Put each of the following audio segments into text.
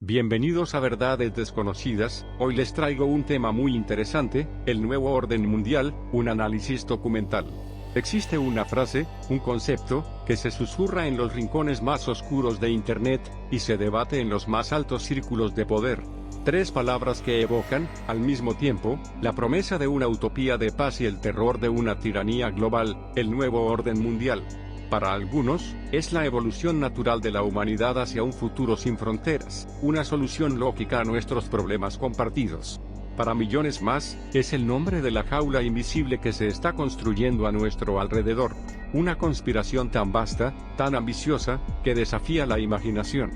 Bienvenidos a Verdades Desconocidas. Hoy les traigo un tema muy interesante, el nuevo orden mundial, un análisis documental. Existe una frase, un concepto, que se susurra en los rincones más oscuros de Internet, y se debate en los más altos círculos de poder. Tres palabras que evocan, al mismo tiempo, la promesa de una utopía de paz y el terror de una tiranía global, el nuevo orden mundial. Para algunos, es la evolución natural de la humanidad hacia un futuro sin fronteras, una solución lógica a nuestros problemas compartidos. Para millones más, es el nombre de la jaula invisible que se está construyendo a nuestro alrededor. Una conspiración tan vasta, tan ambiciosa, que desafía la imaginación.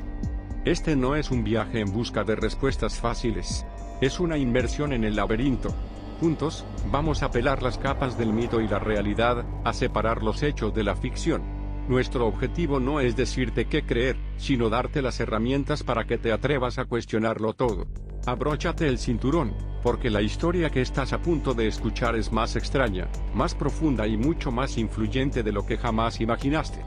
Este no es un viaje en busca de respuestas fáciles. Es una inmersión en el laberinto. Juntos, vamos a pelar las capas del mito y la realidad, a separar los hechos de la ficción. Nuestro objetivo no es decirte qué creer, sino darte las herramientas para que te atrevas a cuestionarlo todo. Abróchate el cinturón, porque la historia que estás a punto de escuchar es más extraña, más profunda y mucho más influyente de lo que jamás imaginaste.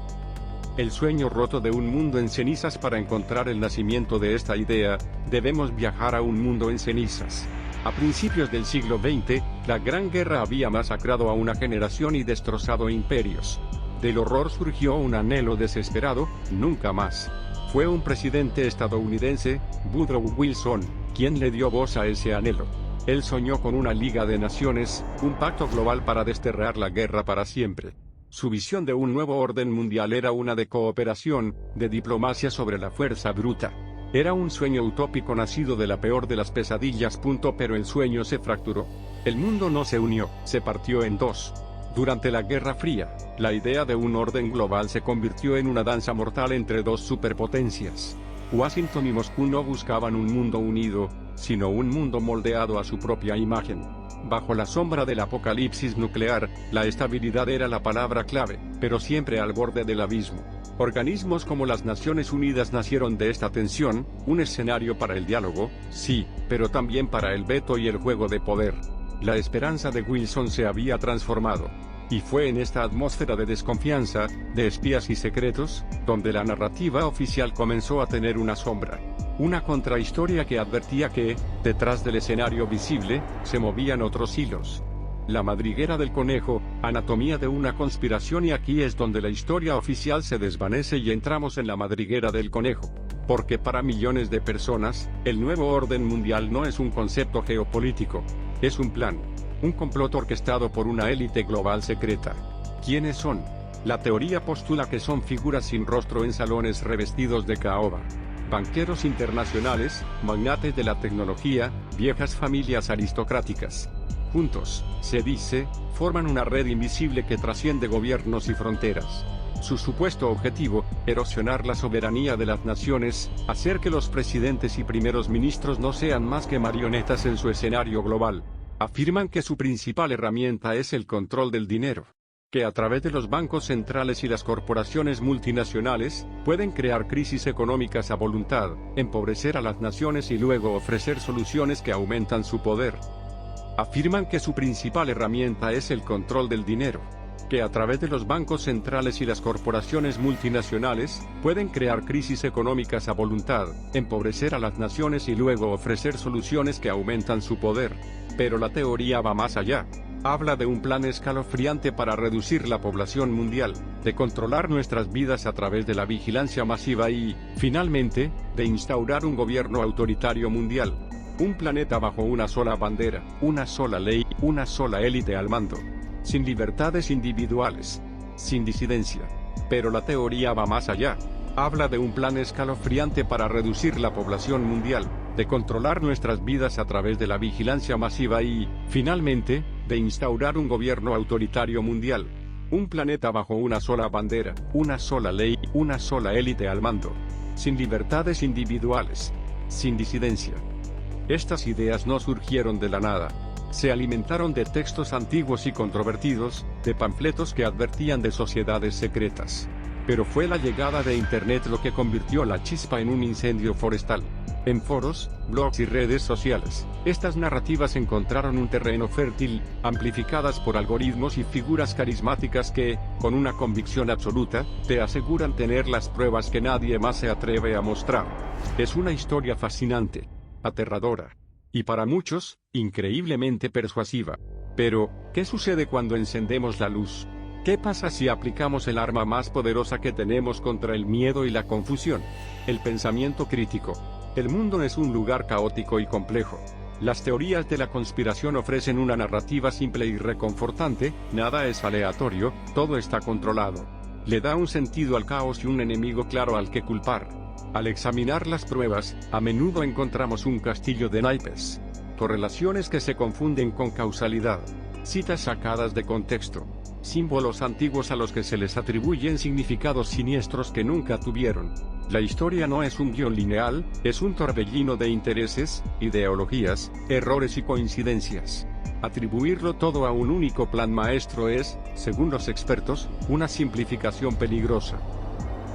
El sueño roto de un mundo en cenizas. Para encontrar el nacimiento de esta idea, debemos viajar a un mundo en cenizas. A principios del siglo XX, la Gran Guerra había masacrado a una generación y destrozado imperios. Del horror surgió un anhelo desesperado: nunca más. Fue un presidente estadounidense, Woodrow Wilson, quien le dio voz a ese anhelo. Él soñó con una Liga de Naciones, un pacto global para desterrar la guerra para siempre. Su visión de un nuevo orden mundial era una de cooperación, de diplomacia sobre la fuerza bruta. Era un sueño utópico nacido de la peor de las pesadillas. Pero el sueño se fracturó. El mundo no se unió, se partió en dos. Durante la Guerra Fría, la idea de un orden global se convirtió en una danza mortal entre dos superpotencias. Washington y Moscú no buscaban un mundo unido, sino un mundo moldeado a su propia imagen. Bajo la sombra del apocalipsis nuclear, la estabilidad era la palabra clave, pero siempre al borde del abismo. Organismos como las Naciones Unidas nacieron de esta tensión, un escenario para el diálogo, sí, pero también para el veto y el juego de poder. La esperanza de Wilson se había transformado. Y fue en esta atmósfera de desconfianza, de espías y secretos, donde la narrativa oficial comenzó a tener una sombra. Una contrahistoria que advertía que, detrás del escenario visible, se movían otros hilos. La madriguera del conejo, anatomía de una conspiración. Y aquí es donde la historia oficial se desvanece y entramos en la madriguera del conejo. Porque para millones de personas, el nuevo orden mundial no es un concepto geopolítico. Es un plan. Un complot orquestado por una élite global secreta. ¿Quiénes son? La teoría postula que son figuras sin rostro en salones revestidos de caoba. Banqueros internacionales, magnates de la tecnología, viejas familias aristocráticas. Juntos, se dice, forman una red invisible que trasciende gobiernos y fronteras. Su supuesto objetivo: erosionar la soberanía de las naciones, hacer que los presidentes y primeros ministros no sean más que marionetas en su escenario global. Afirman que su principal herramienta es el control del dinero. Que a través de los bancos centrales y las corporaciones multinacionales, pueden crear crisis económicas a voluntad, empobrecer a las naciones y luego ofrecer soluciones que aumentan su poder. Afirman que su principal herramienta es el control del dinero. Que a través de los bancos centrales y las corporaciones multinacionales, pueden crear crisis económicas a voluntad, empobrecer a las naciones y luego ofrecer soluciones que aumentan su poder. Pero la teoría va más allá. Habla de un plan escalofriante para reducir la población mundial, de controlar nuestras vidas a través de la vigilancia masiva y, finalmente, de instaurar un gobierno autoritario mundial. Un planeta bajo una sola bandera, una sola ley, una sola élite al mando. Sin libertades individuales. Sin disidencia. Pero la teoría va más allá. Habla de un plan escalofriante para reducir la población mundial, de controlar nuestras vidas a través de la vigilancia masiva y, finalmente, de instaurar un gobierno autoritario mundial. Un planeta bajo una sola bandera, una sola ley, una sola élite al mando. Sin libertades individuales. Sin disidencia. Estas ideas no surgieron de la nada. Se alimentaron de textos antiguos y controvertidos, de panfletos que advertían de sociedades secretas. Pero fue la llegada de Internet lo que convirtió la chispa en un incendio forestal. En foros, blogs y redes sociales, estas narrativas encontraron un terreno fértil, amplificadas por algoritmos y figuras carismáticas que, con una convicción absoluta, te aseguran tener las pruebas que nadie más se atreve a mostrar. Es una historia fascinante, aterradora, y para muchos, increíblemente persuasiva. Pero, ¿qué sucede cuando encendemos la luz? ¿Qué pasa si aplicamos el arma más poderosa que tenemos contra el miedo y la confusión? El pensamiento crítico. El mundo es un lugar caótico y complejo. Las teorías de la conspiración ofrecen una narrativa simple y reconfortante, nada es aleatorio, todo está controlado. Le da un sentido al caos y un enemigo claro al que culpar. Al examinar las pruebas, a menudo encontramos un castillo de naipes. Correlaciones que se confunden con causalidad. Citas sacadas de contexto. Símbolos antiguos a los que se les atribuyen significados siniestros que nunca tuvieron. La historia no es un guión lineal, es un torbellino de intereses, ideologías, errores y coincidencias. Atribuirlo todo a un único plan maestro es, según los expertos, una simplificación peligrosa.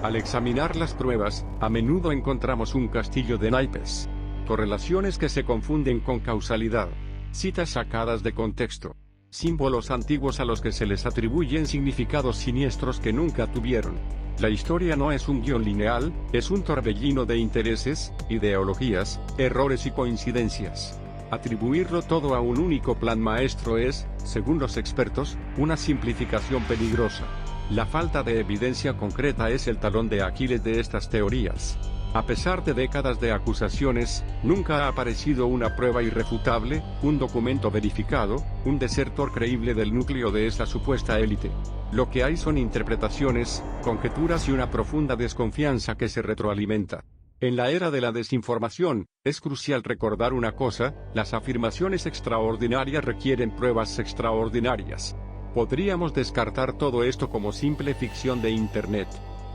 Al examinar las pruebas, a menudo encontramos un castillo de naipes. Correlaciones que se confunden con causalidad. Citas sacadas de contexto. Símbolos antiguos a los que se les atribuyen significados siniestros que nunca tuvieron. La historia no es un guión lineal, es un torbellino de intereses, ideologías, errores y coincidencias. Atribuirlo todo a un único plan maestro es, según los expertos, una simplificación peligrosa. La falta de evidencia concreta es el talón de Aquiles de estas teorías. A pesar de décadas de acusaciones, nunca ha aparecido una prueba irrefutable, un documento verificado, un desertor creíble del núcleo de esta supuesta élite. Lo que hay son interpretaciones, conjeturas y una profunda desconfianza que se retroalimenta. En la era de la desinformación, es crucial recordar una cosa: las afirmaciones extraordinarias requieren pruebas extraordinarias. Podríamos descartar todo esto como simple ficción de Internet.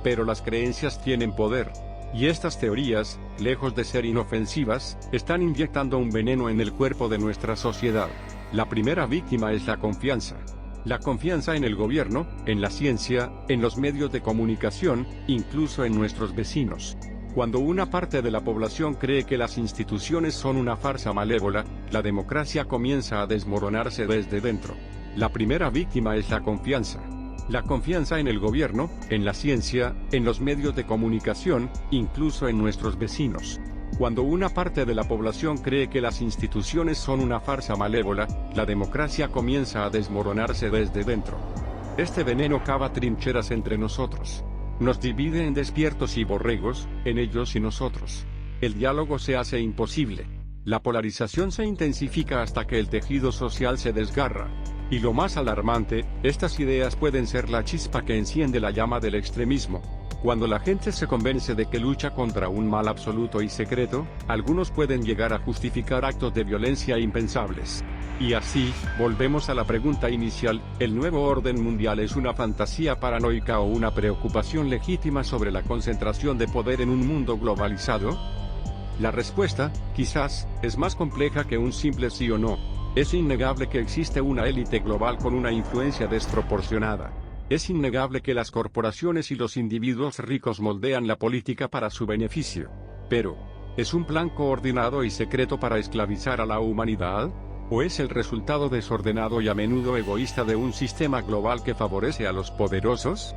Pero las creencias tienen poder. Y estas teorías, lejos de ser inofensivas, están inyectando un veneno en el cuerpo de nuestra sociedad. La primera víctima es la confianza. La confianza en el gobierno, en la ciencia, en los medios de comunicación, incluso en nuestros vecinos. Cuando una parte de la población cree que las instituciones son una farsa malévola, la democracia comienza a desmoronarse desde dentro. La primera víctima es la confianza. La confianza en el gobierno, en la ciencia, en los medios de comunicación, incluso en nuestros vecinos. Cuando una parte de la población cree que las instituciones son una farsa malévola, la democracia comienza a desmoronarse desde dentro. Este veneno cava trincheras entre nosotros. Nos divide en despiertos y borregos, en ellos y nosotros. El diálogo se hace imposible. La polarización se intensifica hasta que el tejido social se desgarra. Y lo más alarmante, estas ideas pueden ser la chispa que enciende la llama del extremismo. Cuando la gente se convence de que lucha contra un mal absoluto y secreto, algunos pueden llegar a justificar actos de violencia impensables. Y así, volvemos a la pregunta inicial: ¿el nuevo orden mundial es una fantasía paranoica o una preocupación legítima sobre la concentración de poder en un mundo globalizado? La respuesta, quizás, es más compleja que un simple sí o no. Es innegable que existe una élite global con una influencia desproporcionada. Es innegable que las corporaciones y los individuos ricos moldean la política para su beneficio. Pero, ¿es un plan coordinado y secreto para esclavizar a la humanidad? ¿O es el resultado desordenado y a menudo egoísta de un sistema global que favorece a los poderosos?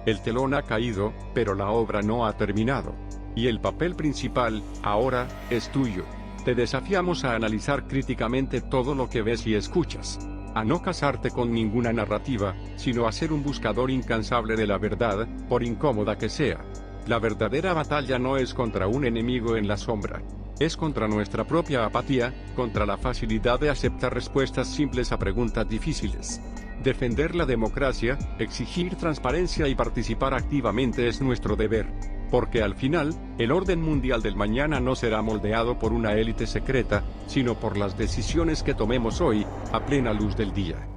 El telón ha caído, pero la obra no ha terminado. Y el papel principal, ahora, es tuyo. Te desafiamos a analizar críticamente todo lo que ves y escuchas. A no casarte con ninguna narrativa, sino a ser un buscador incansable de la verdad, por incómoda que sea. La verdadera batalla no es contra un enemigo en la sombra. Es contra nuestra propia apatía, contra la facilidad de aceptar respuestas simples a preguntas difíciles. Defender la democracia, exigir transparencia y participar activamente es nuestro deber. Porque al final, el orden mundial del mañana no será moldeado por una élite secreta, sino por las decisiones que tomemos hoy, a plena luz del día.